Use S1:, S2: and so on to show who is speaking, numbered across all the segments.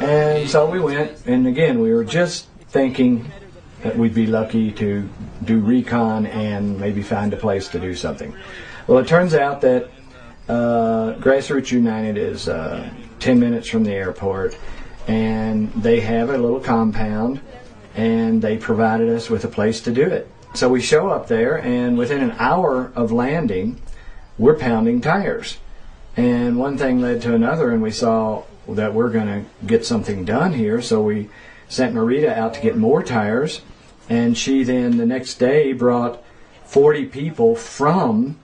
S1: And so we went, and again, we were just thinking that we'd be lucky to do recon and maybe find a place to do something. Well, it turns out that Grassroots United is 10 minutes from the airport, and they have a little compound, and they provided us with a place to do it. So we show up there, and within an hour of landing, we're pounding tires. And one thing led to another, and we saw that we're going to get something done here, so we sent Marita out to get more tires, and she then the next day brought 40 people from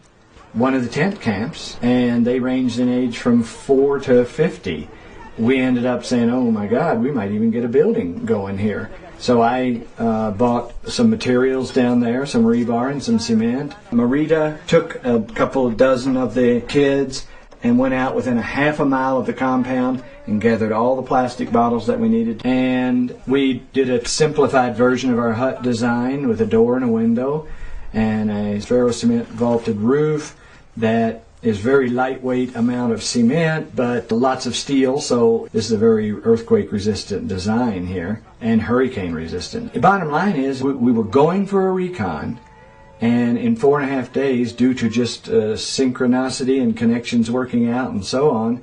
S1: one of the tent camps, and they ranged in age from 4 to 50. We ended up saying, oh my God, we might even get a building going here. So I bought some materials down there, some rebar and some cement. Marita took a couple of dozen of the kids and went out within a half a mile of the compound and gathered all the plastic bottles that we needed. And we did a simplified version of our hut design with a door and a window and a ferro-cement vaulted roof that is very lightweight amount of cement, but lots of steel, so this is a very earthquake-resistant design here, and hurricane-resistant. The bottom line is we were going for a recon, and in 4.5 days, due to just synchronicity and connections working out and so on,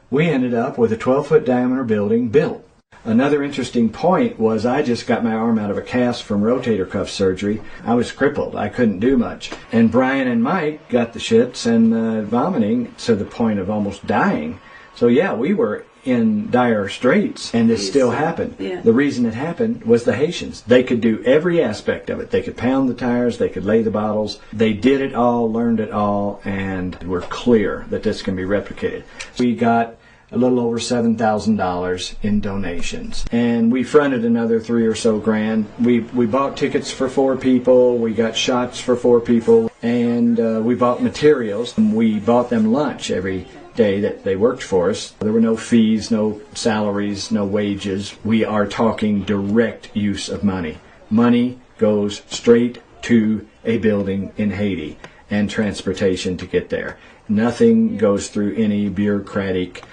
S1: we ended up with a 12-foot diameter building built. Another interesting point was I just got my arm out of a cast from rotator cuff surgery. I was crippled. I couldn't do much. And Brian and Mike got the shits and vomiting to the point of almost dying. So yeah, we were in dire straits, and this still happened.
S2: Yeah.
S1: The reason it happened was the Haitians. They could do every aspect of it. They could pound the tires, they could lay the bottles. They did it all, learned it all, and were clear that this can be replicated. We got a little over $7,000 in donations, and we fronted another $3 or so grand. We bought tickets for 4 people, we got shots for 4 people, and we bought materials. We bought them lunch every day that they worked for us. There were no fees, no salaries, no wages. We are talking direct use of money. Money goes straight to a building in Haiti and transportation to get there. Nothing goes through any bureaucratic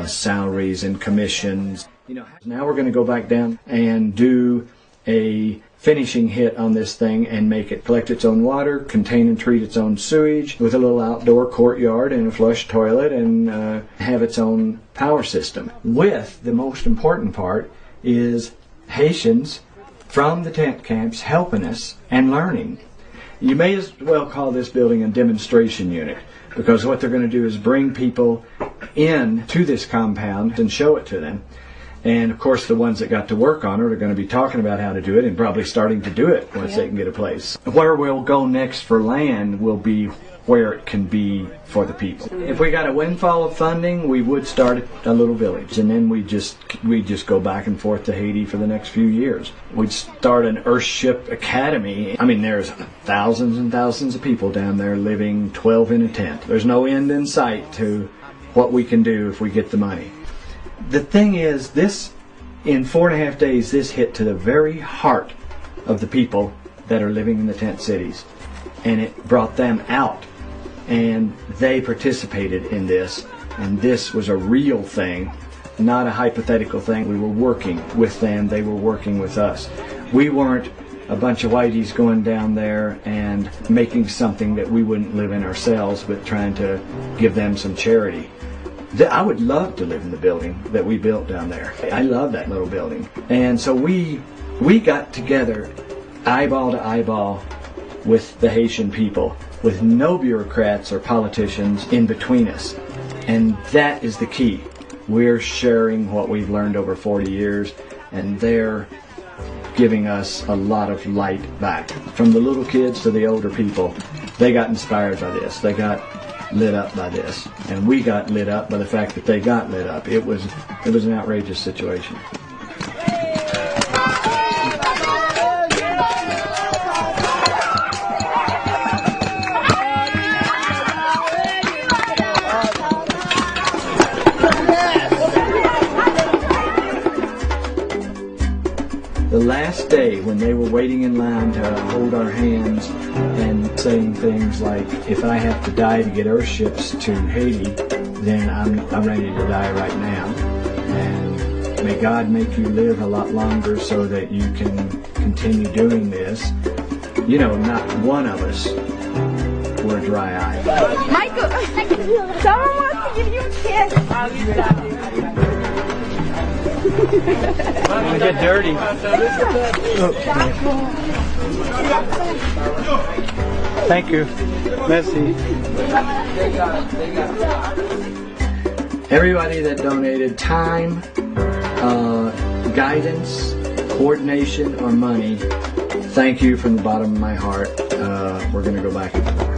S1: salaries and commissions. Now we're going to go back down and do a finishing hit on this thing and make it collect its own water, contain and treat its own sewage with a little outdoor courtyard and a flush toilet, and have its own power system. With the most important part is Haitians from the tent camps helping us and learning. You may as well call this building a demonstration unit, because what they're going to do is bring people in to this compound and show it to them. And of course the ones that got to work on it are going to be talking about how to do it and probably starting to do it once they can get a place. Where we'll go next for land will be where it can be for the people. If we got a windfall of funding, we would start a little village, and then we just go back and forth to Haiti for the next few years. We'd start an Earthship Academy. I mean, there's thousands and thousands of people down there living 12 in a tent. There's no end in sight to what we can do if we get the money. The thing is, this, in 4.5 days, this hit to the very heart of the people that are living in the tent cities, and it brought them out. And they participated in this, and this was a real thing, not a hypothetical thing. We were working with them, they were working with us. We weren't a bunch of whiteys going down there and making something that we wouldn't live in ourselves, but trying to give them some charity. I would love to live in the building that we built down there. I love that little building. And so we got together eyeball to eyeball with the Haitian people, with no bureaucrats or politicians in between us. And that is the key. We're sharing what we've learned over 40 years, and they're giving us a lot of light back. From the little kids to the older people, they got inspired by this. They got lit up by this. And we got lit up by the fact that they got lit up. It was an outrageous situation. The last day when they were waiting in line to hold our hands and saying things like, if I have to die to get Earthships to Haiti, then I'm ready to die right now. And May God make you live a lot longer so that you can continue doing this. You know, not one of us were dry-eyed.
S2: Michael, someone wants to give you a kiss.
S1: Get dirty. Thank you. Merci. Everybody that donated time, guidance, coordination, or money, thank you from the bottom of my heart. We're going to go back and forth.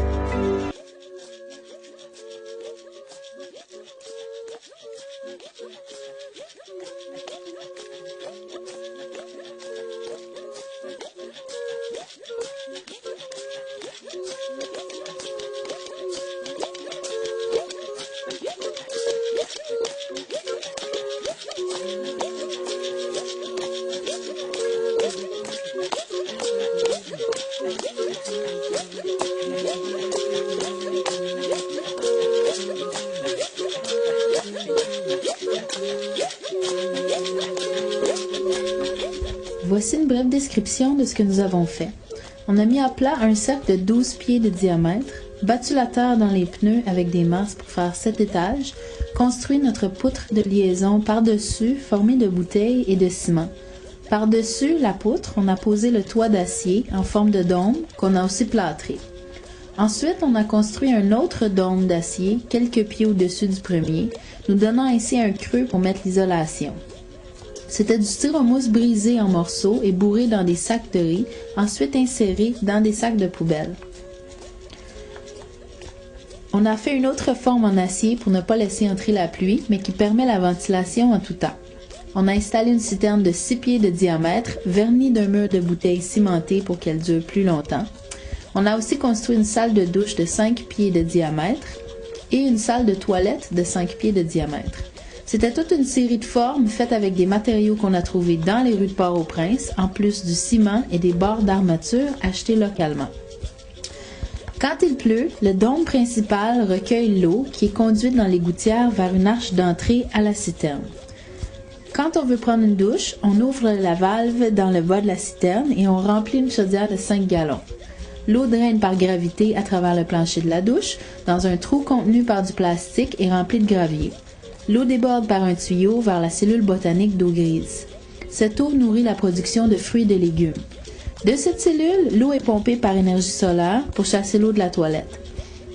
S3: Voici une brève description de ce que nous avons fait. On a mis à plat un cercle de 12 pieds de diamètre, battu la terre dans les pneus avec des masses pour faire 7 étages, construit notre poutre de liaison par-dessus formée de bouteilles et de ciment. Par-dessus la poutre, on a posé le toit d'acier en forme de dôme qu'on a aussi plâtré. Ensuite, on a construit un autre dôme d'acier quelques pieds au-dessus du premier, nous donnant ainsi un creux pour mettre l'isolation. C'était du styromousse brisé en morceaux et bourré dans des sacs de riz, ensuite insérés dans des sacs de poubelle. On a fait une autre forme en acier pour ne pas laisser entrer la pluie, mais qui permet la ventilation en tout temps. On a installé une citerne de 6 pieds de diamètre, vernie d'un mur de bouteilles cimentées pour qu'elle dure plus longtemps. On a aussi construit une salle de douche de 5 pieds de diamètre et une salle de toilette de 5 pieds de diamètre. C'était toute une série de formes faites avec des matériaux qu'on a trouvés dans les rues de Port-au-Prince, en plus du ciment et des barres d'armature achetés localement. Quand il pleut, le dôme principal recueille l'eau qui est conduite dans les gouttières vers une arche d'entrée à la citerne. Quand on veut prendre une douche, on ouvre la valve dans le bas de la citerne et on remplit une chaudière de 5 gallons. L'eau draine par gravité à travers le plancher de la douche, dans un trou contenu par du plastique et rempli de gravier. L'eau déborde par un tuyau vers la cellule botanique d'eau grise. Cette eau nourrit la production de fruits et de légumes. De cette cellule, l'eau est pompée par énergie solaire pour chasser l'eau de la toilette.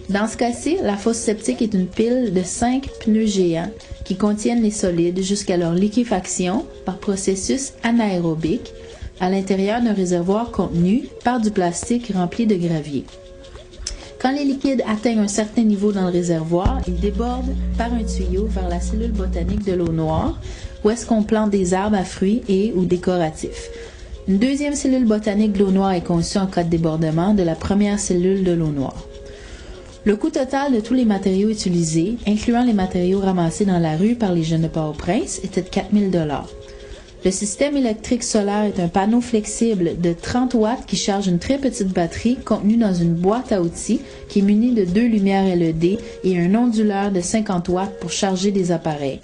S3: Dans ce cas-ci, la fosse septique est une pile de 5 pneus géants qui contiennent les solides jusqu'à leur liquéfaction par processus anaérobique à l'intérieur d'un réservoir contenu par du plastique rempli de gravier. Quand les liquides atteignent un certain niveau dans le réservoir, ils débordent par un tuyau vers la cellule botanique de l'eau noire, où est-ce qu'on plante des arbres à fruits et ou décoratifs. Une deuxième cellule botanique de l'eau noire est conçue en cas de débordement de la première cellule de l'eau noire. Le coût total de tous les matériaux utilisés, incluant les matériaux ramassés dans la rue par les jeunes de Port-au-Prince, était de 4 000 $. Le système électrique solaire est un panneau flexible de 30 watts qui charge une très petite batterie contenue dans une boîte à outils qui est munie de 2 lumières LED et un onduleur de 50 watts pour charger des appareils.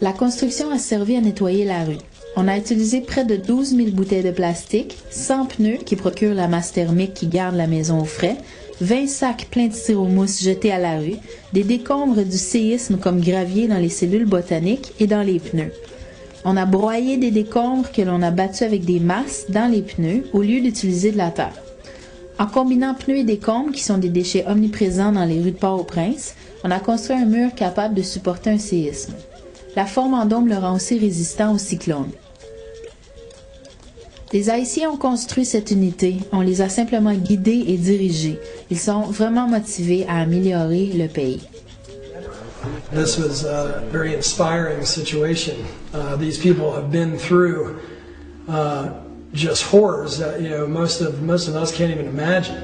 S3: La construction a servi à nettoyer la rue. On a utilisé près de 12 000 bouteilles de plastique, 100 pneus qui procurent la masse thermique qui garde la maison au frais, 20 sacs pleins de styromousse jetés à la rue, des décombres du séisme comme gravier dans les cellules botaniques et dans les pneus. On a broyé des décombres que l'on a battus avec des masses dans les pneus au lieu d'utiliser de la terre. En combinant pneus et décombres, qui sont des déchets omniprésents dans les rues de Port-au-Prince, on a construit un mur capable de supporter un séisme. La forme en dôme le rend aussi résistant aux cyclones. Les Haïtiens ont construit cette unité, on les a simplement guidés et dirigés. Ils sont vraiment motivés à améliorer le pays.
S4: This was a very inspiring situation. These people have been through just horrors that most of us can't even imagine.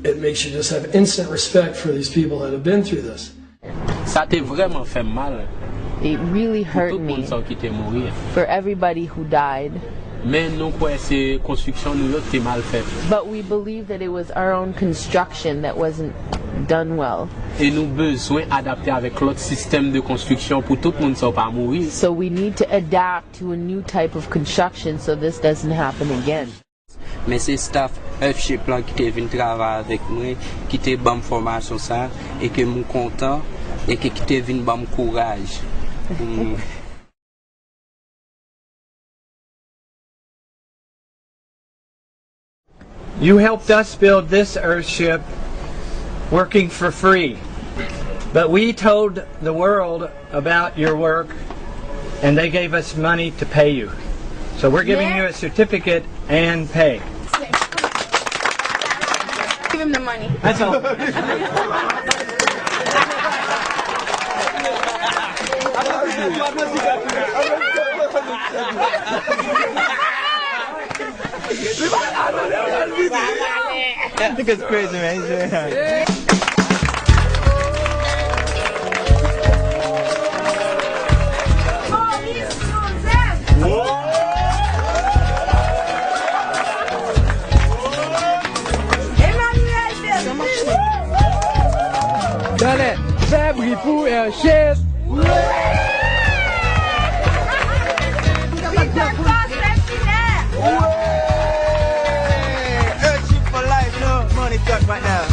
S4: It makes you just have instant respect for these people that have been through this.
S5: Ça t'a vraiment fait mal.
S6: It really hurt me for everybody who died.
S5: Mais nous quoi c'est construction nous t'es mal fait.
S6: But we believe that it was our own construction that wasn't done well.
S5: Et nous besoin adapter avec l'autre système de construction pour tout le monde ne pas mourir.
S6: So we need to adapt to a new type of construction so this doesn't happen again.
S7: Mais c'est staff Earthship là qui est venu travailler avec moi, qui était bonne formation ça et que suis content et qui était venu bon courage.
S1: You helped us build this Earthship working for free. But we told the world about your work and they gave us money to pay you. So we're giving you a certificate and pay.
S2: Give him the money.
S1: That's all.
S8: I think it's crazy, man.
S9: Dans les fèvres pour Earthship.
S8: Earthship for life, no money talk right now.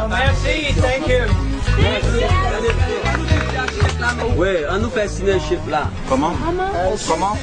S1: Merci, thank you.
S7: Ouais, on nous fait signership là.
S8: Comment? Comment?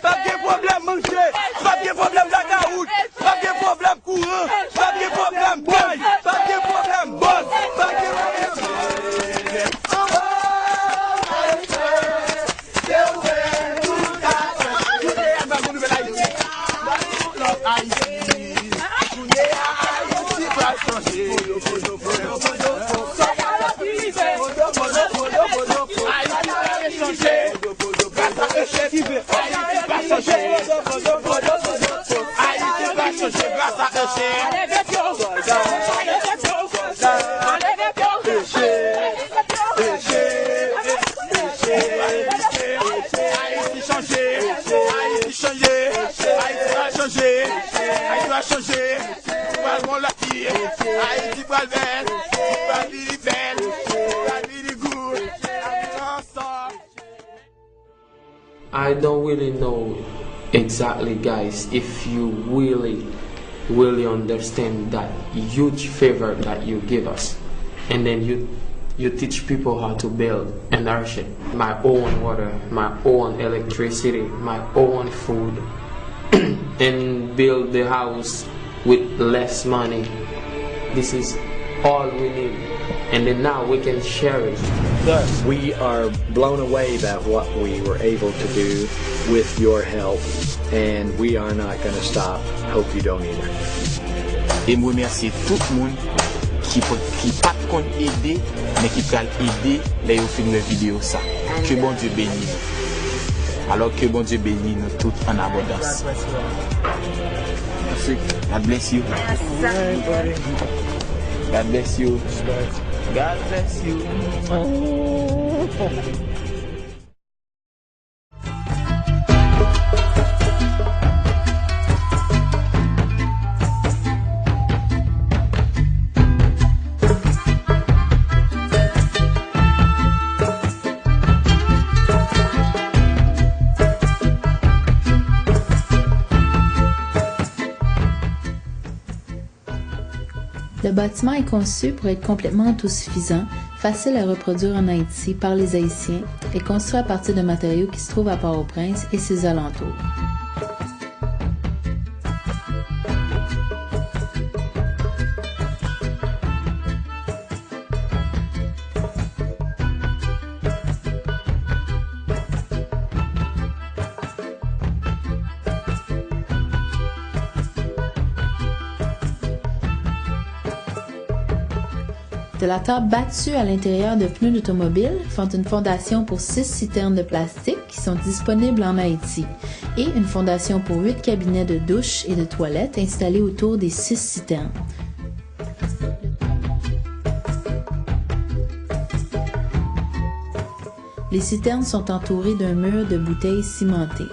S8: Pas de problème manger, pas de problème la caroute, pas de problème courant, pas de problème paye, pas de problème boss, pas de
S5: I don't really know exactly, guys, if you really understand that huge favor that you give us, and then you teach people how to build an Earthship. My own water, my own electricity, my own food, and build the house with less money. This is all we need, and then now we can share it.
S1: We are blown away by what we were able to do with your help, and we are not going to stop. Hope you don't either.
S8: Et je remercie tout le monde qui pas qu'on aider, mais qui peut aider les films de vidéo ça. Que bon Dieu bénisse.
S10: Alors que bon Dieu bénit nous toutes en abondance.
S1: Merci.
S10: God bless you. God bless you. God bless you.
S3: Le bâtiment est conçu pour être complètement autosuffisant, facile à reproduire en Haïti par les Haïtiens et construit à partir de matériaux qui se trouvent à Port-au-Prince et ses alentours. De la terre battue à l'intérieur de pneus d'automobile font une fondation pour 6 citernes de plastique qui sont disponibles en Haïti et une fondation pour 8 cabinets de douche et de toilettes installés autour des 6 citernes. Les citernes sont entourées d'un mur de bouteilles cimentées.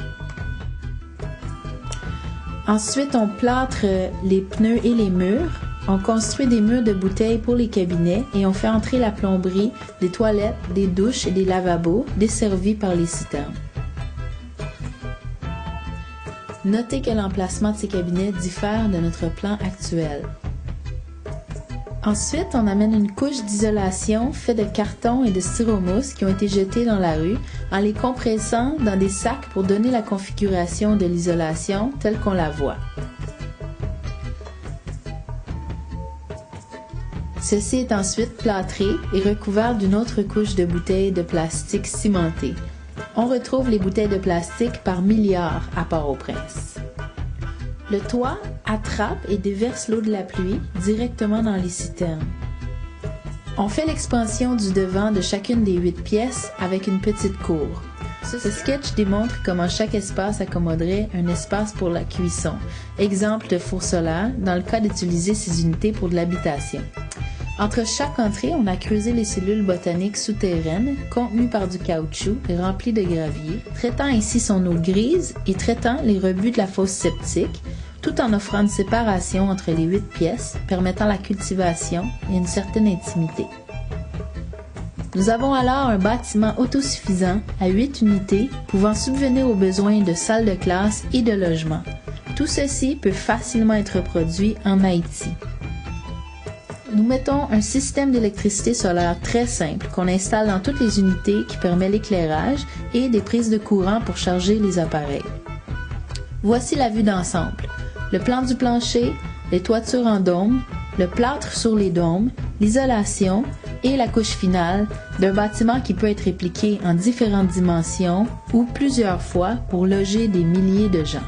S3: Ensuite, on plâtre les pneus et les murs. On construit des murs de bouteilles pour les cabinets et on fait entrer la plomberie, des toilettes, des douches et des lavabos desservis par les citernes. Notez que l'emplacement de ces cabinets diffère de notre plan actuel. Ensuite, on amène une couche d'isolation faite de carton et de styromousse qui ont été jetés dans la rue en les compressant dans des sacs pour donner la configuration de l'isolation telle qu'on la voit. Ceci est ensuite plâtré et recouvert d'une autre couche de bouteilles de plastique cimentées. On retrouve les bouteilles de plastique par milliards à Port-au-Prince. Le toit attrape et déverse l'eau de la pluie directement dans les citernes. On fait l'expansion du devant de chacune des 8 pièces avec une petite cour. Ce sketch démontre comment chaque espace accommoderait un espace pour la cuisson, exemple de four solaire dans le cas d'utiliser ces unités pour de l'habitation. Entre chaque entrée, on a creusé les cellules botaniques souterraines contenues par du caoutchouc rempli de gravier, traitant ainsi son eau grise et traitant les rebuts de la fosse septique, tout en offrant une séparation entre les 8 pièces, permettant la cultivation et une certaine intimité. Nous avons alors un bâtiment autosuffisant à 8 unités pouvant subvenir aux besoins de salles de classe et de logement. Tout ceci peut facilement être reproduit en Haïti. Nous mettons un système d'électricité solaire très simple qu'on installe dans toutes les unités qui permet l'éclairage et des prises de courant pour charger les appareils. Voici la vue d'ensemble. Le plan du plancher, les toitures en dôme, le plâtre sur les dômes, l'isolation et la couche finale d'un bâtiment qui peut être répliqué en différentes dimensions ou plusieurs fois pour loger des milliers de gens.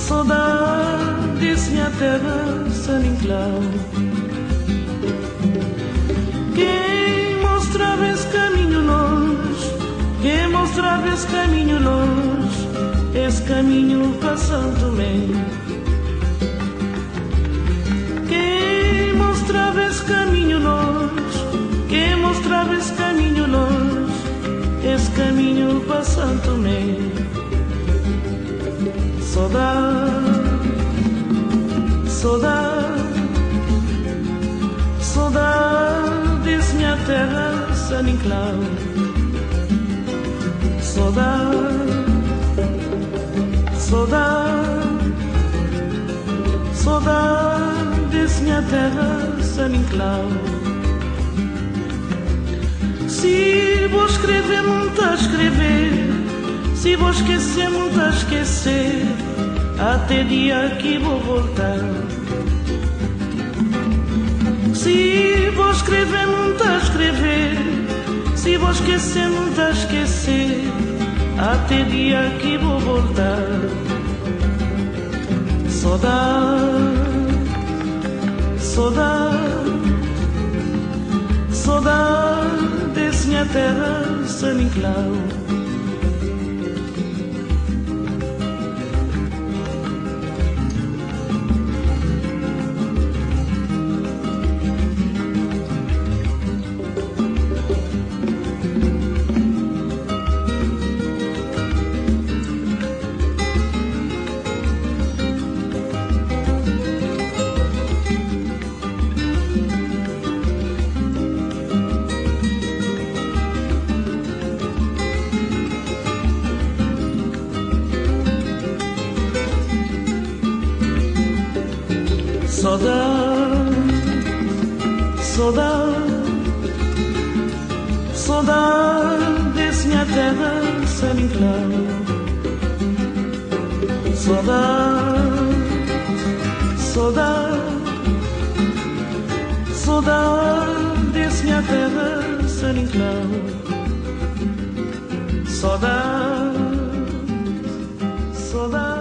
S11: Saudades, minha terra, Saninclau. Quem mostrava esse caminho longe, quem mostrava esse caminho longe, esse caminho para Santo Tomé. Quem mostrava esse caminho longe, para Santo Tomé. Saudade, saudade, saudades minha terra, San Nicolau. Saudade, saudade, saudades minha terra, San Nicolau. Se vou escrever, muito a escrever. Se vou esquecer, muito a esquecer. Até dia que vou voltar. Se vou escrever, muito a escrever. Se vou esquecer, muito a esquecer. Até dia que vou voltar. Saudade, saudade, saudade, minha terra, San Nicolau. Saudade, saudade, saudades minha terra, San Nicolau. Saudade, saudade, saudades minha terra, San Nicolau. Saudade, saudade.